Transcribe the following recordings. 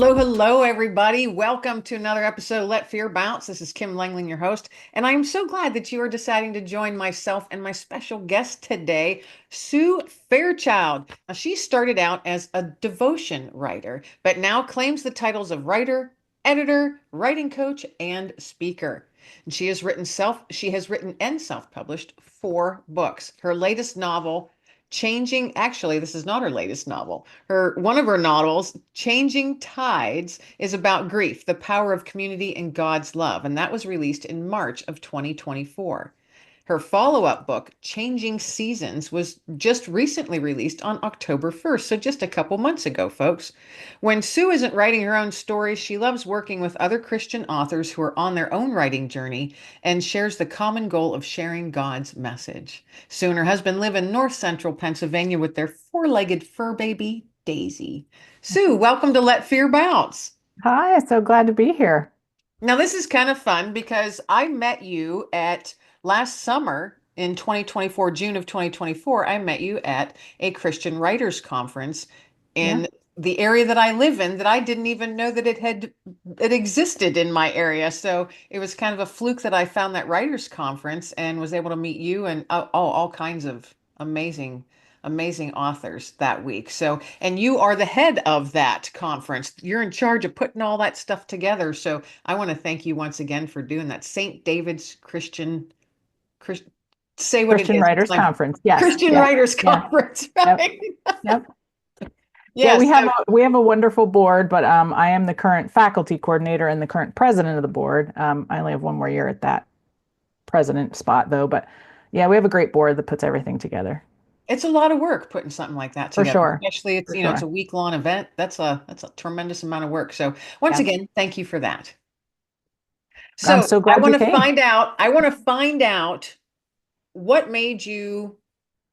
Hello, hello, everybody. Welcome to another episode of Let Fear Bounce. This is Kim Lengling, your host, and I am so glad that you are deciding to join myself and my special guest today, Sue Fairchild. Now, she started out as a devotion writer, but now claims the titles of writer, editor, writing coach, and speaker. And she has written and self-published 4 books. Her latest novel, actually, this is not her latest novel. One of her novels, Changing Tides, is about grief, the power of community and God's love, and that was released in March of 2024. Her follow-up book, Changing Seasons, was just recently released on October 1st, so just a couple months ago, folks. When Sue isn't writing her own stories, she loves working with other Christian authors who are on their own writing journey and shares the common goal of sharing God's message. Sue and her husband live in north central Pennsylvania with their 4-legged fur baby, Daisy. Sue, welcome to Let Fear Bounce. Hi, so glad to be here. Now, this is kind of fun because I met you at last summer in 2024, June of 2024. I met you at a Christian Writers Conference Yeah. in the area that I live in that I didn't even know that it existed in my area. So it was kind of a fluke that I found that writers conference and was able to meet you and all kinds of amazing authors that week. So, and you are the head of that conference. You're in charge of putting all that stuff together. So I want to thank you once again for doing that. St. David's Christ, say what it Christian is. Writers Conference. Yes. Christian Yeah. Writers Yeah. Conference, Yep. right? Yep. Yeah, Yes. So we have a wonderful board, but I am the current faculty coordinator and the current president of the board. I only have one more year at that president spot though, but yeah, we have a great board that puts everything together. it's a lot of work putting something like that For together, sure. especially For it's sure. a week-long event. That's a tremendous amount of work. So once Yeah. again, thank you for that. I'm So so glad you came. I want to find out what made you,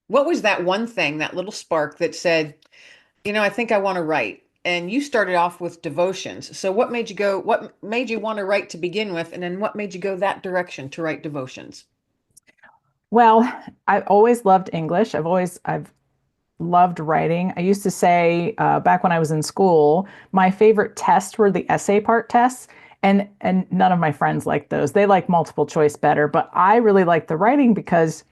what was that one thing, that little spark that said, I think I want to write. And you started off with devotions. So what made you want to write to begin with? And then what made you go that direction to write devotions? Well, I've always loved English. I've loved writing. I used to say back when I was in school, my favorite tests were the essay part tests, and none of my friends liked those. They like multiple choice better, but I really like the writing because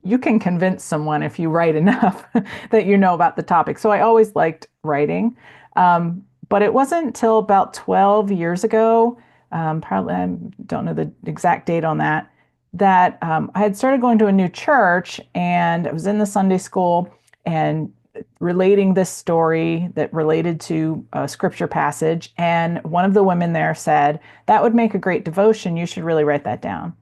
you can convince someone if you write enough that you know about the topic. So I always liked writing. But it wasn't until about 12 years ago, probably I don't know the exact date on that, that I had started going to a new church and I was in the Sunday school and relating this story that related to a scripture passage. And one of the women there said, "That would make a great devotion. You should really write that down."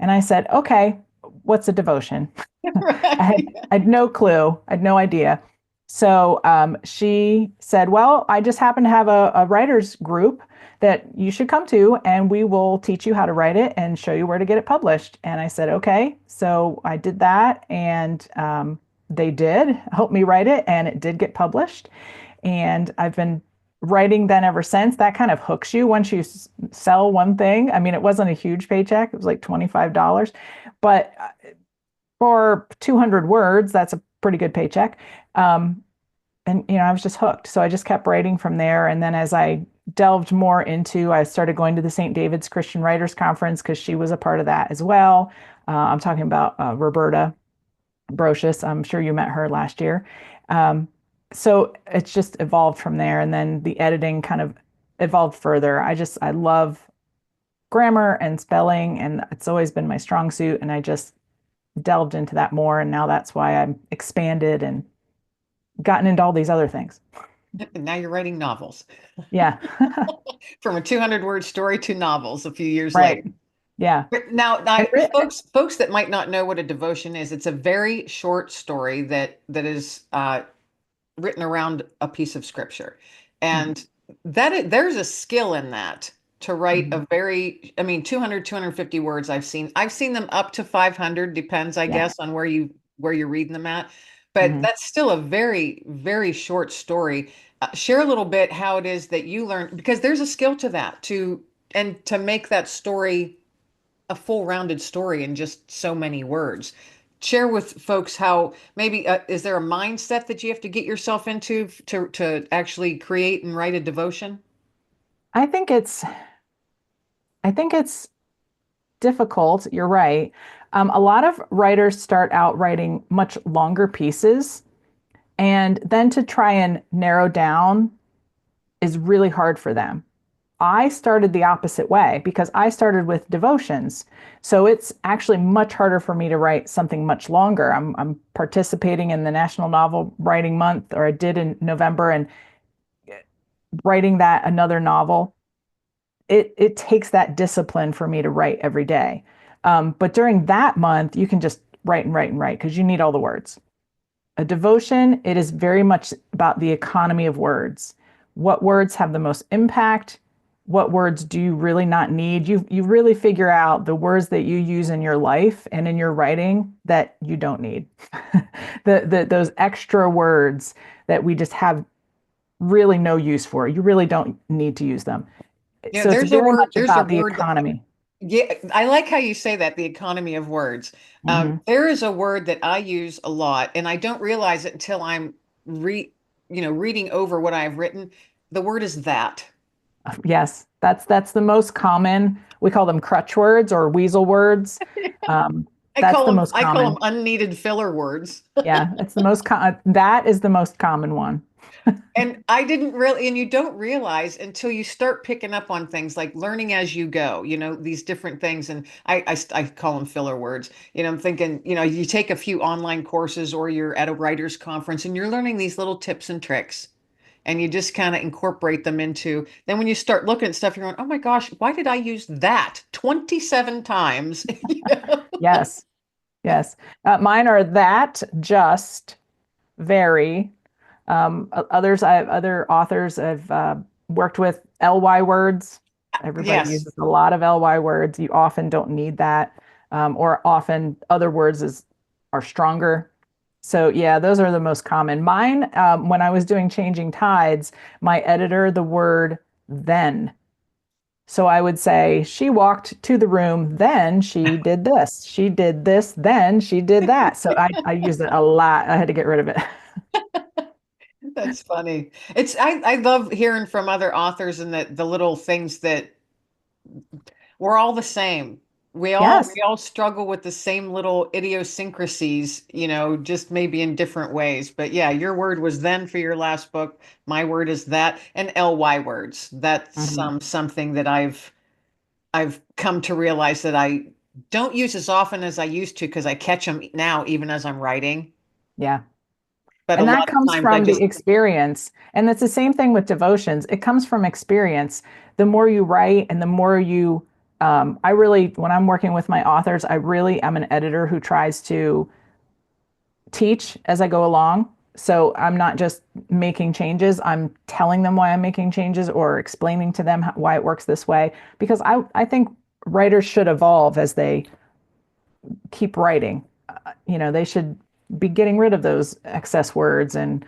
And I said, "Okay, what's a devotion?" I had no clue. I had no idea. So she said, "Well, I just happen to have a writers group that you should come to, and we will teach you how to write it and show you where to get it published." And I said, "Okay." So I did that, and they did help me write it, and it did get published. And I've been writing then ever since. That kind of hooks you once you sell one thing. I mean, it wasn't a huge paycheck, it was like $25, but for 200 words, that's a pretty good paycheck. Um, and I was just hooked. So I just kept writing from there. And then as I delved more into, I started going to the St. David's Christian Writers Conference because she was a part of that as well. I'm talking about Roberta Brocious. I'm sure you met her last year. Um, so it's just evolved from there. And then the editing kind of evolved further. I love grammar and spelling, and it's always been my strong suit. And I just delved into that more. And now that's why I'm expanded and gotten into all these other things. And now you're writing novels. Yeah. From a 200-word story to novels a few years later. Right. Yeah. But now, And folks that might not know what a devotion is, it's a very short story that is written around a piece of scripture, and there's a skill in that to write Mhm. I mean, 200, 250 words. I've seen them up to 500, depends, I Yeah. guess, on where you're reading them at. But Hmm. that's still a very, very short story. Share a little bit how it is that you learned, because there's a skill to that, to make that story a full rounded story in just so many words. share with folks how maybe is there a mindset that you have to get yourself into to actually create and write a devotion? I think it's I think it's difficult. You're right. A lot of writers start out writing much longer pieces, and then to try and narrow down is really hard for them. I started the opposite way because I started with devotions. So it's actually much harder for me to write something much longer. I'm participating in the National Novel Writing Month, or I did in November, and writing that another novel, it takes that discipline for me to write every day. But during that month, you can just write and write and write because you need all the words. A devotion, it is very much about the economy of words. What words have the most impact? What words do you really not need? You really figure out the words that you use in your life and in your writing that you don't need. Those extra words that we just have really no use for. You really don't need to use them. Yeah, So it's very much there's a about the word that, economy. yeah, I like how you say that, the economy of words. Hmm. There is a word that I use a lot, and I don't realize it until I'm reading over what I've written. The word is that. Yes, that's the most common. We call them crutch words or weasel words. Um, that's the most I call them common. unneeded filler words. Yeah, it's the most that is the most common one. And I didn't really, and you don't realize until you start picking up on things like learning as you go, these different things. And I call them filler words. I'm thinking, you take a few online courses or you're at a writer's conference and you're learning these little tips and tricks and you just kind of incorporate them into, then when you start looking at stuff, you're going, oh my gosh, why did I use that 27 times? Yes, yes. Mine are that, just, very. Other authors I've worked with ly words. Everybody Yes. uses a lot of ly words. You often don't need that, or often other words are stronger. So yeah, those are the most common. Mine, when I was doing Changing Tides, my editor, the word then. So I would say, she walked to the room, then she did this. She did this, then she did that. So I used it a lot. I had to get rid of it. That's funny. I love hearing from other authors and the little things that we're all the same. Yes. We all struggle with the same little idiosyncrasies, just maybe in different ways. But yeah, your word was then for your last book. My word is that, and ly words. That's Mhm. something that I've come to realize that I don't use as often as I used to because I catch them now even as I'm writing. Yeah. But a And that lot of comes times I from the just experience. And that's the same thing with devotions. It comes from experience. The more you write and the more you, I really, when I'm working with my authors, I really am an editor who tries to teach as I go along. So I'm not just making changes, I'm telling them why I'm making changes or explaining to them why it works this way. Because I think writers should evolve as they keep writing. They should be getting rid of those excess words and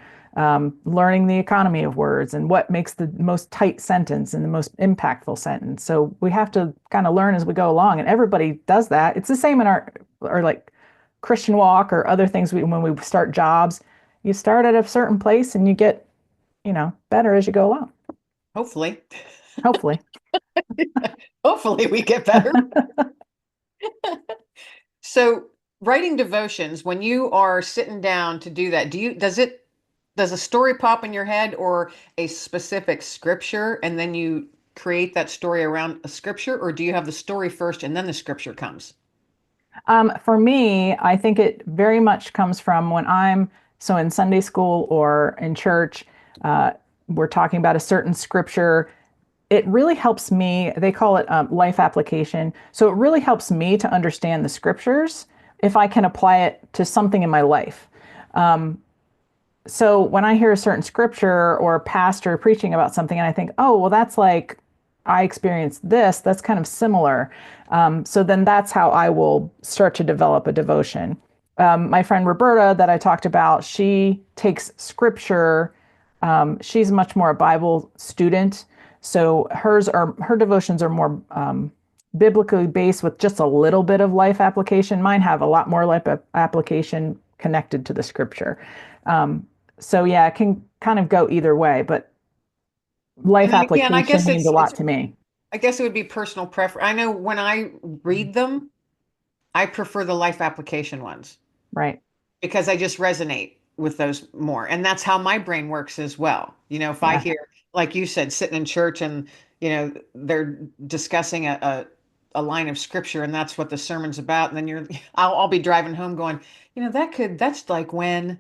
learning the economy of words and what makes the most tight sentence and the most impactful sentence. So we have to kind of learn as we go along, and everybody does that. It's the same in our like Christian walk or other things. When we start jobs, you start at a certain place and you get, better as you go along. hopefully, Hopefully. hopefully we get better. So writing devotions, when you are sitting down to do that, does a story pop in your head or a specific scripture and then you create that story around a scripture, or do you have the story first and then the scripture comes? For me, I think it very much comes from when so in Sunday school or in church, we're talking about a certain scripture. It really helps me. They call it life application. So it really helps me to understand the scriptures if I can apply it to something in my life. So when I hear a certain scripture or a pastor preaching about something and I think, oh, well, that's like I experienced this, that's kind of similar. So then that's how I will start to develop a devotion. My friend Roberta, that I talked about, she takes scripture. She's much more a Bible student. So her devotions are more biblically based with just a little bit of life application. Mine have a lot more life application connected to the scripture. Um, so yeah, it can kind of go either way, but life And I application guess means a lot to me. I guess it would be personal preference. I know when I read them, I prefer the life application ones Right. because I just resonate with those more. And that's how my brain works as well. If I Yeah, hear, like you said, sitting in church and, they're discussing a line of scripture and that's what the sermon's about. And then I'll be driving home going, that's like when,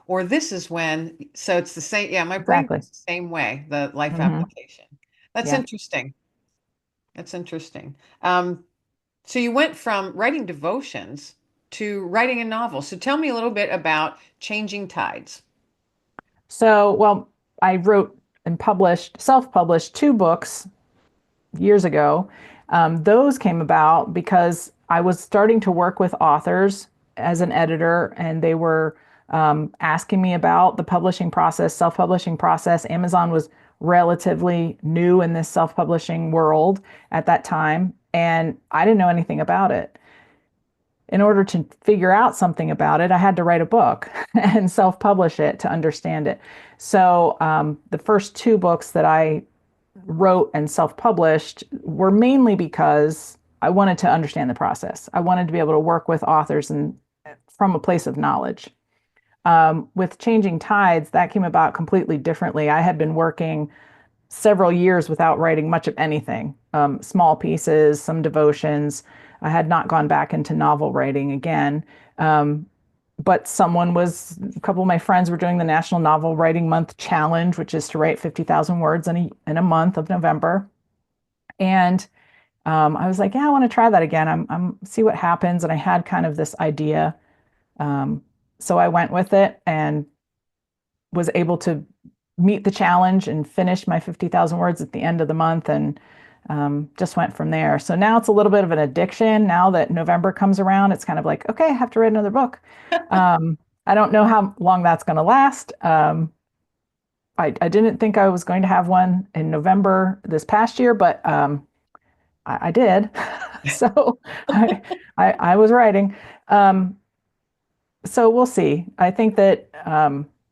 or this is when. So it's the same. Yeah, my brain exactly. works the same way, the life Hmm. application. That's Yeah. interesting. That's interesting. So you went from writing devotions to writing a novel. So tell me a little bit about Changing Tides. So, well, I wrote and published, self-published two books years ago. Those came about because I was starting to work with authors as an editor, and they were asking me about the publishing process, self-publishing process. Amazon was relatively new in this self-publishing world at that time, and I didn't know anything about it. In order to figure out something about it, I had to write a book and self-publish it to understand it. So the first two books that I wrote and self-published were mainly because I wanted to understand the process. I wanted to be able to work with authors and from a place of knowledge. With Changing Tides, that came about completely differently. I had been working several years without writing much of anything, small pieces, some devotions. I had not gone back into novel writing again. Um, but a couple of my friends were doing the National Novel Writing Month Challenge, which is to write 50,000 words in a month of November. And I was like, yeah, I want to try that again. I'm see what happens. And I had kind of this idea. Um, so I went with it and was able to meet the challenge and finish my 50,000 words at the end of the month and just went from there. So now it's a little bit of an addiction. Now that November comes around, it's kind of like, okay, I have to write another book. I don't know how long that's going to last. I didn't think I was going to have one in November this past year, but I did. So I, I was writing. Um, so we'll see. I think that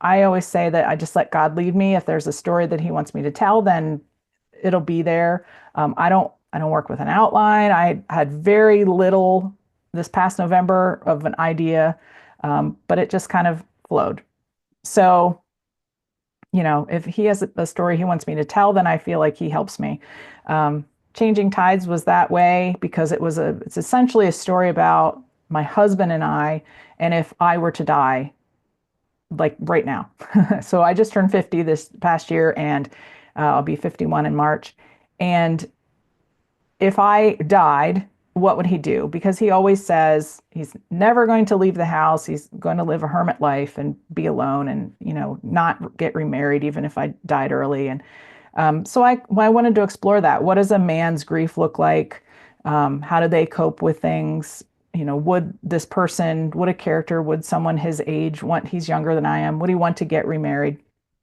I always say that I just let God lead me. If there's a story that He wants me to tell, then it'll be there. I don't work with an outline. I had very little this past November of an idea, but it just kind of flowed. So if He has a story He wants me to tell, then I feel like He helps me. Um, Changing Tides was that way because it's essentially a story about my husband and I, and if I were to die, like right now. So I just turned 50 this past year, and I'll be 51 in March. And if I died, what would he do? Because he always says he's never going to leave the house. He's going to live a hermit life and be alone and, not get remarried, even if I died early. And so I wanted to explore that. What does a man's grief look like? How do they cope with things? Would a character, would someone his age want, he's younger than I am, would he want to get remarried?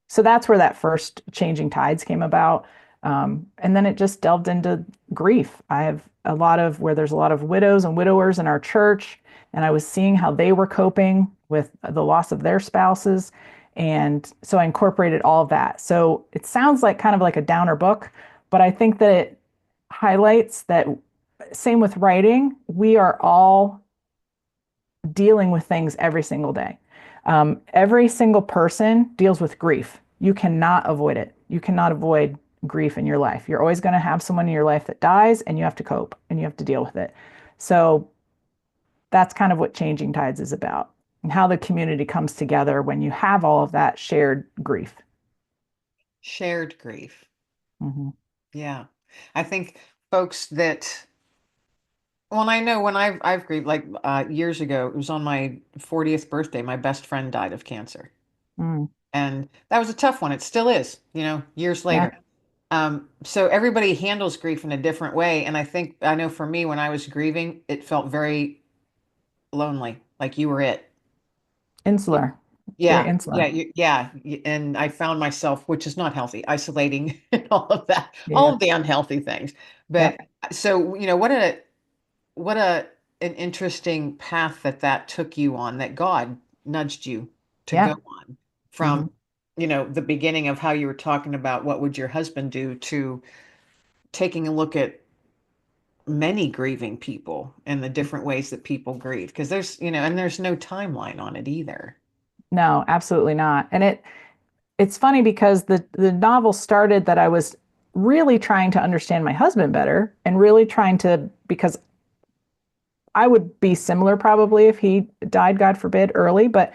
So that's where that first Changing Tides came about. And then it just delved into grief. I have where there's a lot of widows and widowers in our church, and I was seeing how they were coping with the loss of their spouses. And so I incorporated all of that. So it sounds like kind of like a downer book, but I think that it highlights that same with writing, we are all dealing with things every single day. Every single person deals with grief. You cannot avoid it. You cannot avoid grief in your life. You're always going to have someone in your life that dies, and you have to cope and you have to deal with it. So that's kind of what Changing Tides is about, and how the community comes together when you have all of that shared grief. Shared grief. Mhm. Yeah. I think folks that, well, I know when I've grieved, like years ago, it was on my 40th birthday, my best friend died of cancer. Mm, And that was a tough one. It still is, years yeah, later. So everybody handles grief in a different way. And I know for me, when I was grieving, it felt very lonely, like you were it. insular, very Yeah, insular. and I found myself, which is not healthy, isolating and all of that, all Yeah. of the unhealthy things. But Yep. so, what a an interesting path that took you on, that God nudged you to go Yeah. on from, Hmm. the beginning of how you were talking about what would your husband do to taking a look at many grieving people and the different ways that people grieve. Because and there's no timeline on it either. No, absolutely not. And it's funny because the novel started that I was really trying to understand my husband better and really trying to, because I would be similar probably if he died, God forbid, early, but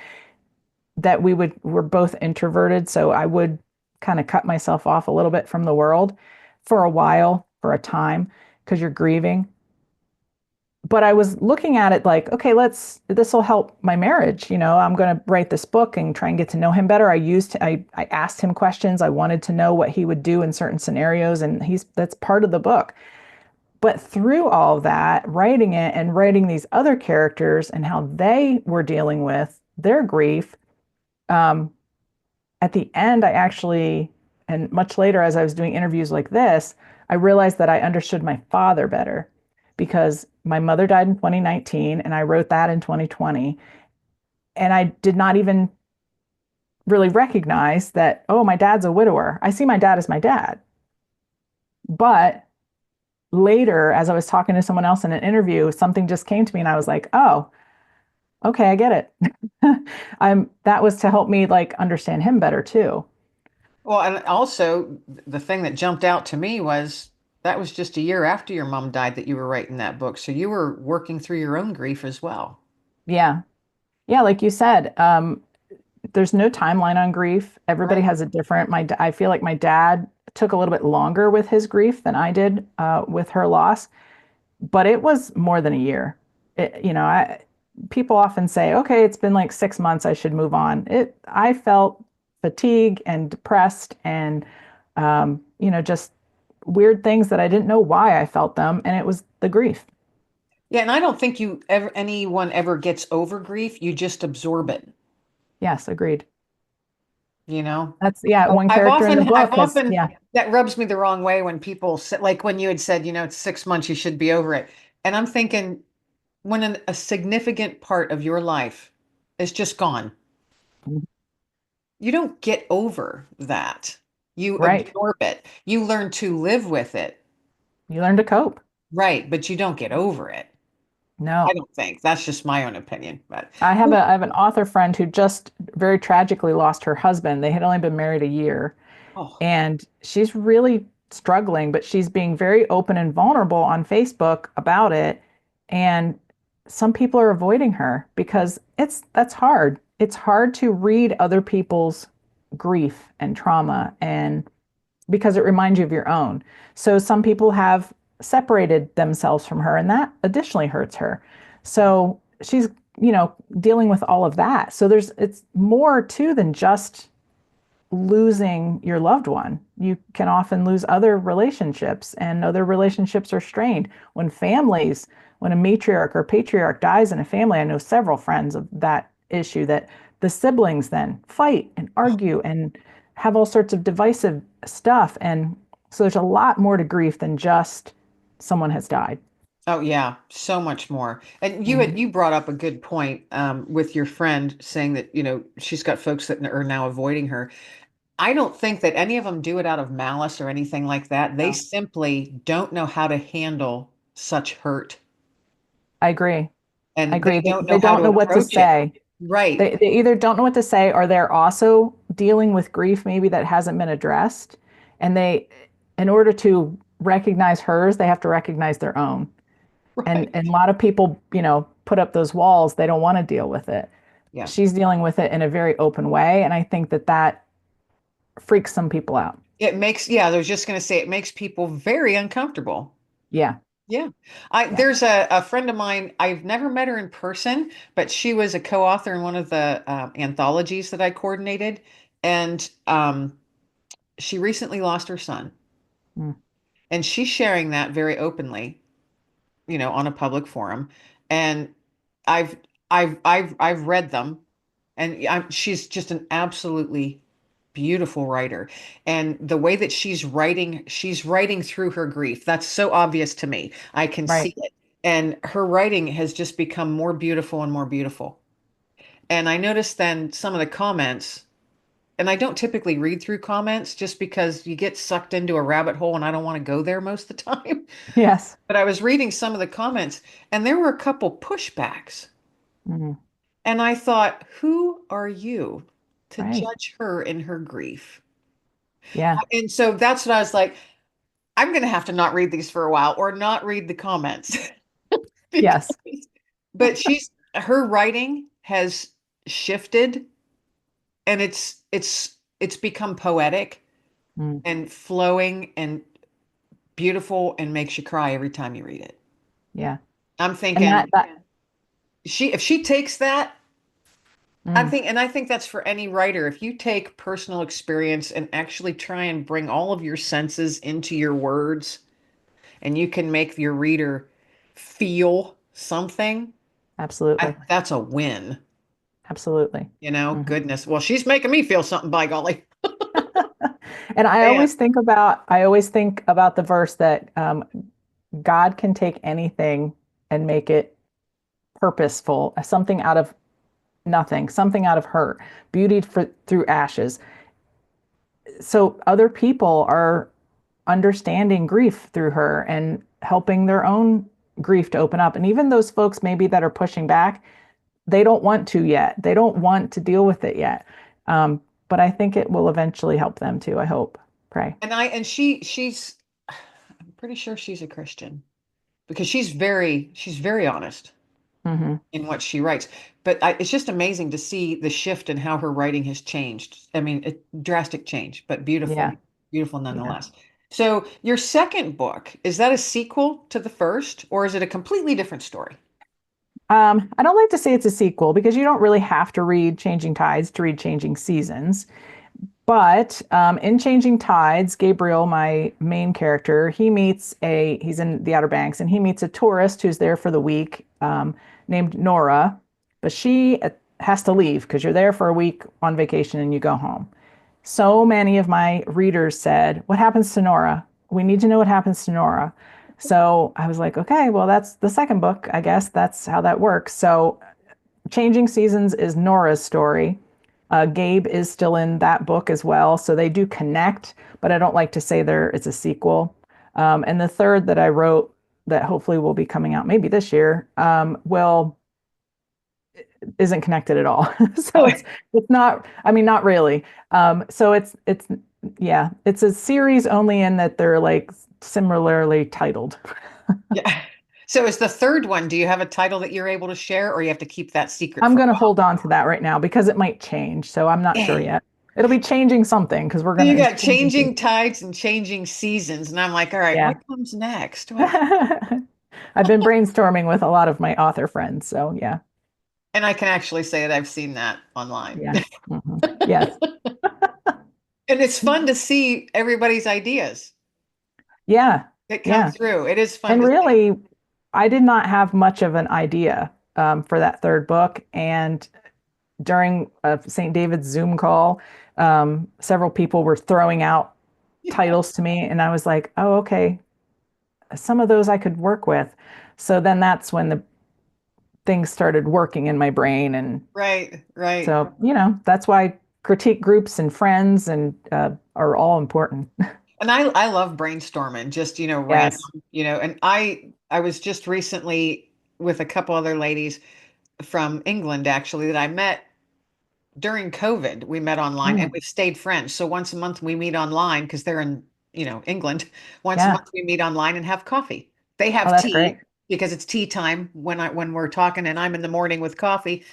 that we're both introverted, so I would kind of cut myself off a little bit from the world for a while, for a time, because you're grieving. But I was looking at it like, okay, this will help my marriage. I'm going to write this book and try and get to know him better. I asked him questions. I wanted to know what he would do in certain scenarios, and that's part of the book. But through all of that, writing it and writing these other characters and how they were dealing with their grief, um, at the end, and much later, as I was doing interviews like this, I realized that I understood my father better because my mother died in 2019 and I wrote that in 2020. And I did not even really recognize that, oh, my dad's a widower. I see my dad as my dad. But later, as I was talking to someone else in an interview, something just came to me and I was like, oh, okay, I get it. That was to help me like understand him better too. Well, and also the thing that jumped out to me was that was just a year after your mom died that you were writing that book. So you were working through your own grief as well. Yeah. Yeah, like you said, there's no timeline on grief. Everybody Right. has a different. I feel like my dad took a little bit longer with his grief than I did with her loss, but it was more than a year. People often say, "Okay, it's been like 6 months. I should move on." I felt fatigue and depressed, and just weird things that I didn't know why I felt them, and it was the grief. Yeah, and I don't think anyone ever gets over grief. You just absorb it, Yes, agreed. you know? That's yeah. One I've character in the often, I've book has often, yeah. that rubs me the wrong way when people say, like when you had said, it's 6 months, you should be over it. And I'm thinking, when a significant part of your life is just gone, you don't get over that. You Right. absorb it. You learn to live with it. You learn to cope. Right, but you don't get over it. I No. don't think. That's just my own opinion. But I have an author friend who just very tragically lost her husband. They had only been married a year, oh, and she's really struggling, but she's being very open and vulnerable on Facebook about it. And some people are avoiding her because that's hard. It's hard to read other people's grief and trauma and because it reminds you of your own. So some people have separated themselves from her, and that additionally hurts her. So she's, dealing with all of that. So it's more too than just losing your loved one. You can often lose other relationships, and other relationships are strained. When a matriarch or patriarch dies in a family, I know several friends of that issue that the siblings then fight and argue and have all sorts of divisive stuff. And so there's a lot more to grief than just someone has died. oh yeah, so much more. And Mhm. you brought up a good point with your friend saying that, she's got folks that are now avoiding her. I don't think that any of them do it out of malice or anything like that. They No, simply don't know how to handle such hurt, I agree. I and agree. they They, don't know they how don't to know what to approach it. say. Right. They either don't know what to say or they're also dealing with grief maybe that hasn't been addressed. And in order to recognize hers, they have to recognize their own. And Right. and a lot of people, put up those walls. They don't want to deal with it. Yeah. She's dealing with it in a very open way, and I think that freaks some people out. Yeah, I was just going to say it makes people very uncomfortable. Yeah, Yeah. yeah. There's a friend of mine, I've never met her in person, but she was a co-author in one of the anthologies that I coordinated. And she recently lost her son. Mm. And she's sharing that very openly, on a public forum. And I've I've read them, and she's just an absolutely beautiful writer. And the way that she's writing through her grief. That's so obvious to me. I can see Right. it. And her writing has just become more beautiful and more beautiful. And I noticed then some of the comments, and I don't typically read through comments just because you get sucked into a rabbit hole and I don't want to go there most of the time. Yes. But I was reading some of the comments and there were a couple pushbacks. Mm, And I thought, who are you to right. judge her in her grief? Yeah. And so that's what I was like, I'm going to have to not read these for a while or not read the comments because, Yes. but her writing has shifted and it's become poetic Mm, and flowing and beautiful and makes you cry every time you read it. yeah. I'm And thinking that if she takes that, mm, I think that's for any writer. If you take personal experience and actually try and bring all of your senses into your words and you can make your reader feel something, absolutely. that's a win. Absolutely. You know, Mhm. goodness. Well, she's making me feel something, by golly. And Man. I always think about the verse that God can take anything and make it purposeful, something out of nothing, something out of hurt, beauty through ashes. So other people are understanding grief through her and helping their own grief to open up. And even those folks maybe that are pushing back, they don't want to yet. They don't want to deal with it yet. But I think it will eventually help them too. I hope. Pray. And she's I'm pretty sure she's a Christian because she's very honest Hmm. in what she writes. But it's just amazing to see the shift in how her writing has changed. I mean, drastic change, but beautiful, Yeah. beautiful Yeah. nonetheless. So, your second book, is that a sequel to the first, or is it a completely different story? I don't like to say it's a sequel because you don't really have to read Changing Tides to read Changing Seasons. But in Changing Tides, Gabriel, my main character, he's in the Outer Banks and he meets a tourist who's there for the week named Nora. But she has to leave because you're there for a week on vacation and you go home. So many of my readers said, "What happens to Nora? We need to know what happens to Nora." So I was like, okay, well, that's the second book. I guess that's how that works. So Changing Seasons is Nora's story. Gabe is still in that book as well. So they do connect, but I don't like to say it's a sequel. And the third that I wrote that hopefully will be coming out maybe this year, will isn't connected at all. So Oh, it's not, I mean, not really. So it's yeah, it's a series only in that they're like similarly titled. yeah. So, is the third one, do you have a title that you're able to share, or you have to keep that secret I'm for a going to while? hold on to that right now because it might change. So I'm not sure Dang. yet. It'll be changing something because we're So going you to, it's got changing changing season. tides and changing seasons, and I'm like, all right, Yeah. what comes next? What? I've been brainstorming with a lot of my author friends. So yeah. And I can actually say that I've seen that online. Yeah. Hmm. Yes. And it's fun to see everybody's ideas Yeah. that come Yeah. through. It is fun And to see. really, I did not have much of an idea for that third book. And during a St. David's Zoom call, several people were throwing out Yeah, titles to me. And I was like, oh, okay, some of those I could work with. So then that's when the things started working in my brain. And right, right. so, that's why critique groups and friends and are all important. And I love brainstorming, just, random, Yes. and I was just recently with a couple other ladies from England actually that I met during COVID. We met online and Mm, we've stayed friends. So once a month we meet online because they're in, England. Once a yeah. month we meet online and have coffee. They Oh, have that's great. tea because it's tea time when we're talking and I'm in the morning with coffee.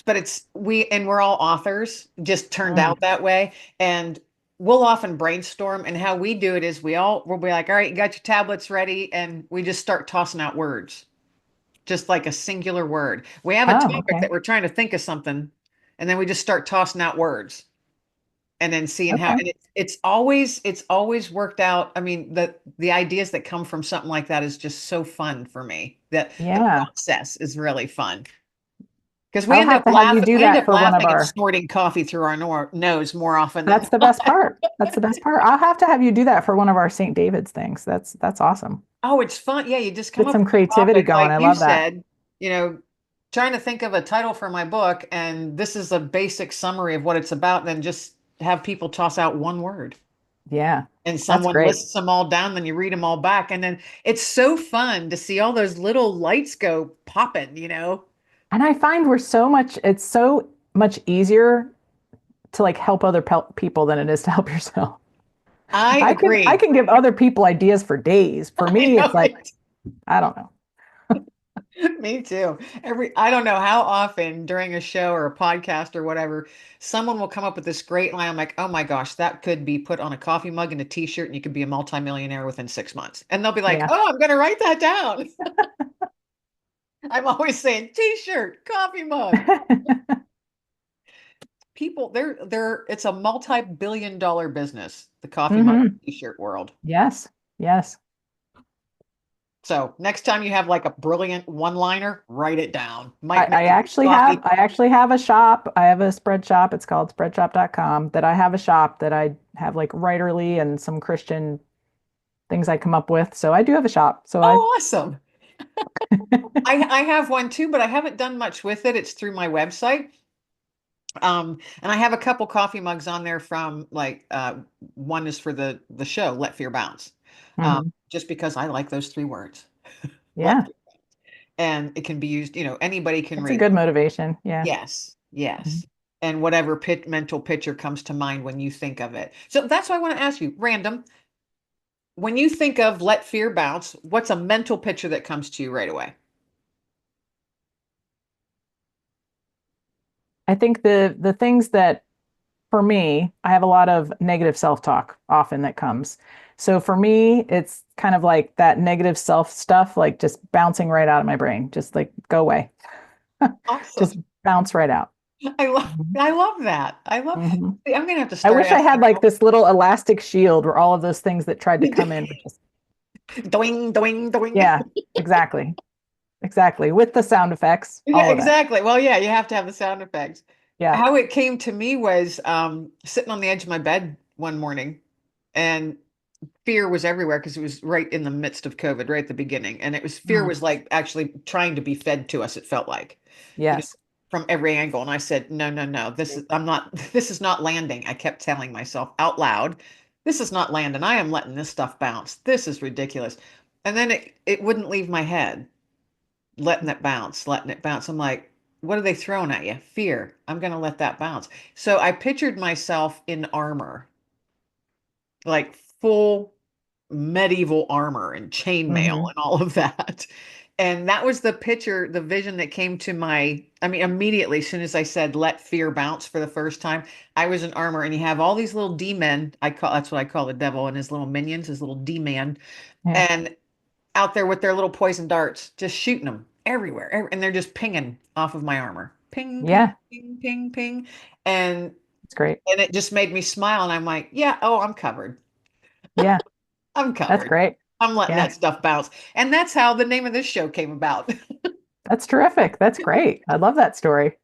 But we're all authors, just turned Mm. out that way. And we'll often brainstorm and how we do it is we'll be like, all right, you got your tablets ready, and we just start tossing out words, just like a singular word. We have a Oh, topic okay. that we're trying to think of something, and then we just start tossing out words and then seeing how, Okay. and it's always worked out. I mean, the ideas that come from something like that is just so fun for me. That the Yeah. process is really fun Because I'll have to have you do we end that up for one of laughing and our, snorting coffee through our nose more often than that's the best part. That's the best part. I'll have to have you do that for one of our St. David's things. That's awesome. oh, it's fun. Yeah, you just come Get up some with a creativity topic, going. like I you love that. said, you know, trying to think of a title for my book, and this is a basic summary of what it's about, and then just have people toss out one word. Yeah, And that's someone great. lists them all down, then you read them all back. And then it's so fun to see all those little lights go popping, you know? And I find it's so much easier to like help other people than it is to help yourself. I I agree. can give other people ideas for days. For I me, it's know like, it. I don't know. Me too. I don't know how often during a show or a podcast or whatever, someone will come up with this great line. I'm like, oh my gosh, that could be put on a coffee mug and a t-shirt, and you could be a multimillionaire within 6 months. And they'll be like, Yeah. oh, I'm going to write that down. I'm always saying t-shirt, coffee mug. People, it's a multi-billion dollar business, the coffee mug Hmm. t-shirt world. Yes. Yes. So next time you have like a brilliant one-liner, write it down. Might make coffee. I actually have a shop. I have a spread shop. It's called spreadshop.com that I have a shop that I have like writerly and some Christian things I come up with. So I do have a shop. Oh, awesome. I have one too, but I haven't done much with it. It's through my website. And I have a couple coffee mugs on there from like one is for the show, Let Fear Bounce. Mhm. Just because I like those three words. Let Yeah, and it can be used, anybody can it's a read good it. motivation. Yeah. Yes, Mhm. yes. And whatever mental picture comes to mind when you think of it. So that's why I want to ask you, random, when you think of Let Fear Bounce, what's a mental picture that comes to you right away? I think the things that for me, I have a lot of negative self-talk often that comes. So for me, it's kind of like that negative self stuff, like just bouncing right out of my brain, just like go away, Awesome. just bounce right out. Mhm. I love that. Mhm. See, I'm gonna have to I start wish I had asking like this little elastic shield where all of those things that tried to come in would just, doing, doing, doing. yeah, exactly. Exactly. With the sound effects, Yeah, all of that. exactly. Well, yeah, you have to have the sound effects. Yeah. How it came to me was sitting on the edge of my bed one morning, and fear was everywhere because it was right in the midst of COVID, right at the beginning. And it was fear Mm. was like actually trying to be fed to us, it felt like, you know, Yes. from every angle. And I said, no, no, no, I'm not, this is not landing. I kept telling myself out loud, this is not landing. I am letting this stuff bounce. This is ridiculous. And then it wouldn't leave my head, letting it bounce, letting it bounce. I'm like, what are they throwing at you? Fear. I'm going to let that bounce. So I pictured myself in armor, like full medieval armor and chainmail Hmm. and all of that. And that was the picture, the vision that came to I mean, immediately, as soon as I said, let fear bounce for the first time, I was in armor and you have all these little D-men. That's what I call the devil and his little minions, his little D-man. Yeah. And out there with their little poison darts, just shooting them everywhere. And they're just pinging off of my armor. Ping, ping, Yeah. ping, ping, ping. And It's great. and it just made me smile. And I'm like, yeah, oh, I'm covered. Yeah. I'm That's covered. great. I'm letting Yeah. that stuff bounce. And that's how the name of this show came about. That's terrific. That's great. I love that story.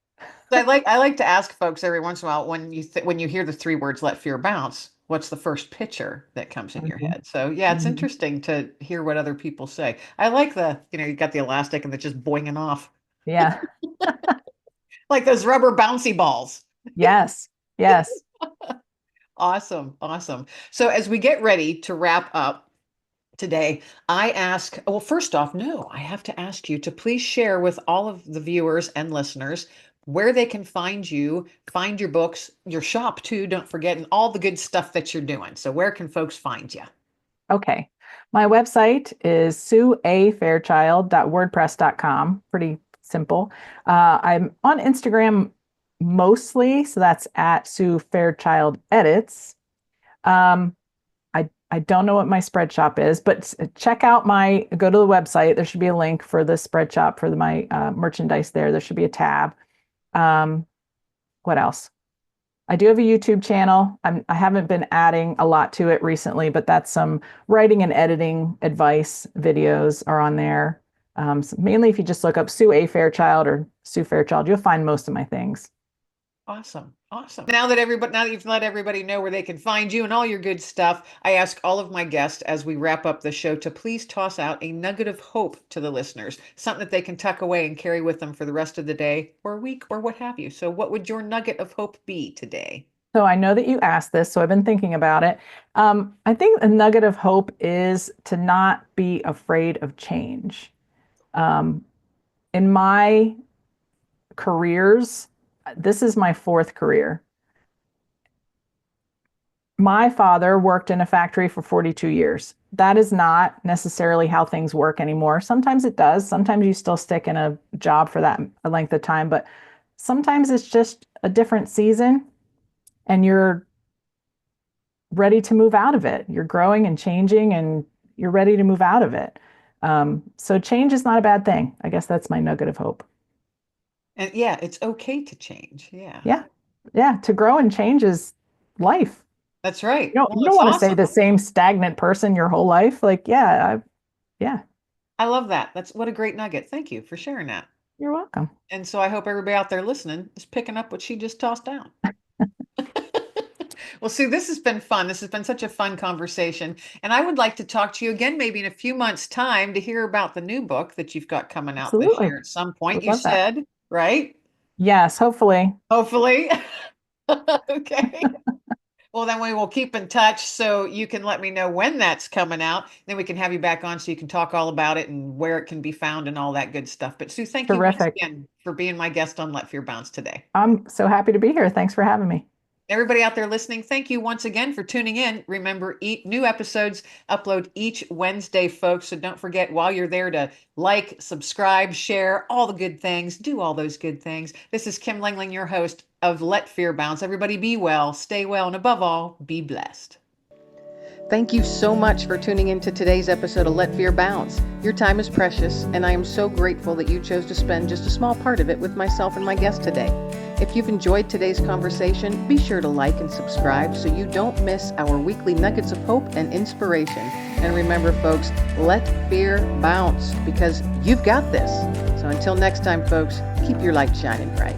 So I like to ask folks every once in a while when you hear the three words "let fear bounce," what's the first picture that comes in your Hmm. head? So yeah, it's Hmm. interesting to hear what other people say. I like you got the elastic and it's just boinging off Yeah. like those rubber bouncy balls. Yes. Yes. Awesome, awesome. So as we get ready to wrap up today, well, first off, no, I have to ask you to please share with all of the viewers and listeners where they can find you, find your books, your shop too, don't forget, and all the good stuff that you're doing. So where can folks find you? Okay. My website is sueafairchild.wordpress.com. Pretty simple. I'm on Instagram mostly, so that's at Sue Fairchild Edits. Um, I don't know what my spread shop is, but check out go to the website. There should be a link for the spread shop for my merchandise there. There should be a tab. Um, what else? I do have a YouTube channel. I haven't been adding a lot to it recently, but that's some writing and editing advice videos are on there. So mainly if you just look up Sue A. Fairchild or Sue Fairchild, you'll find most of my things. Awesome. Awesome. Now that you've let everybody know where they can find you and all your good stuff, I ask all of my guests as we wrap up the show to please toss out a nugget of hope to the listeners, something that they can tuck away and carry with them for the rest of the day or week or what have you. So what would your nugget of hope be today? So I know that you asked this, so I've been thinking about it. I think a nugget of hope is to not be afraid of change. Um, in my careers, this is my fourth career. My father worked in a factory for 42 years. That is not necessarily how things work anymore. Sometimes it does. Sometimes you still stick in a job for that length of time, but sometimes it's just a different season and you're ready to move out of it. You're growing and changing and you're ready to move out of it. So change is not a bad thing. I guess that's my nugget of hope. And yeah, it's okay to change. Yeah. Yeah. Yeah. To grow and change is life. That's right. You Well, don't it's want to stay awesome. the same stagnant person your whole life. Like, yeah, I love that. That's what a great nugget. Thank you for sharing that. you're welcome. And so I hope everybody out there listening is picking up what she just tossed down. Well, Sue, this has been fun. This has been such a fun conversation. And I would like to talk to you again, maybe in a few months' time, to hear about the new book that you've got coming out this Absolutely. year at some I point, would you love that. said, right? Yes, hopefully. Hopefully. Okay. Well, then we will keep in touch so you can let me know when that's coming out. Then we can have you back on so you can talk all about it and where it can be found and all that good stuff. But Sue, thank you once Terrific. again for being my guest on Let Fear Bounce today. I'm so happy to be here. Thanks for having me. Everybody out there listening, thank you once again for tuning in. Remember, new episodes upload each Wednesday, folks. So don't forget while you're there to like, subscribe, share, all the good things. Do all those good things. This is Kim Lengling, your host of Let Fear Bounce. Everybody be well, stay well, and above all, be blessed. Thank you so much for tuning into today's episode of Let Fear Bounce. Your time is precious, and I am so grateful that you chose to spend just a small part of it with myself and my guest today. If you've enjoyed today's conversation, be sure to like and subscribe so you don't miss our weekly nuggets of hope and inspiration. And remember, folks, let fear bounce because you've got this. So until next time, folks, keep your light shining bright.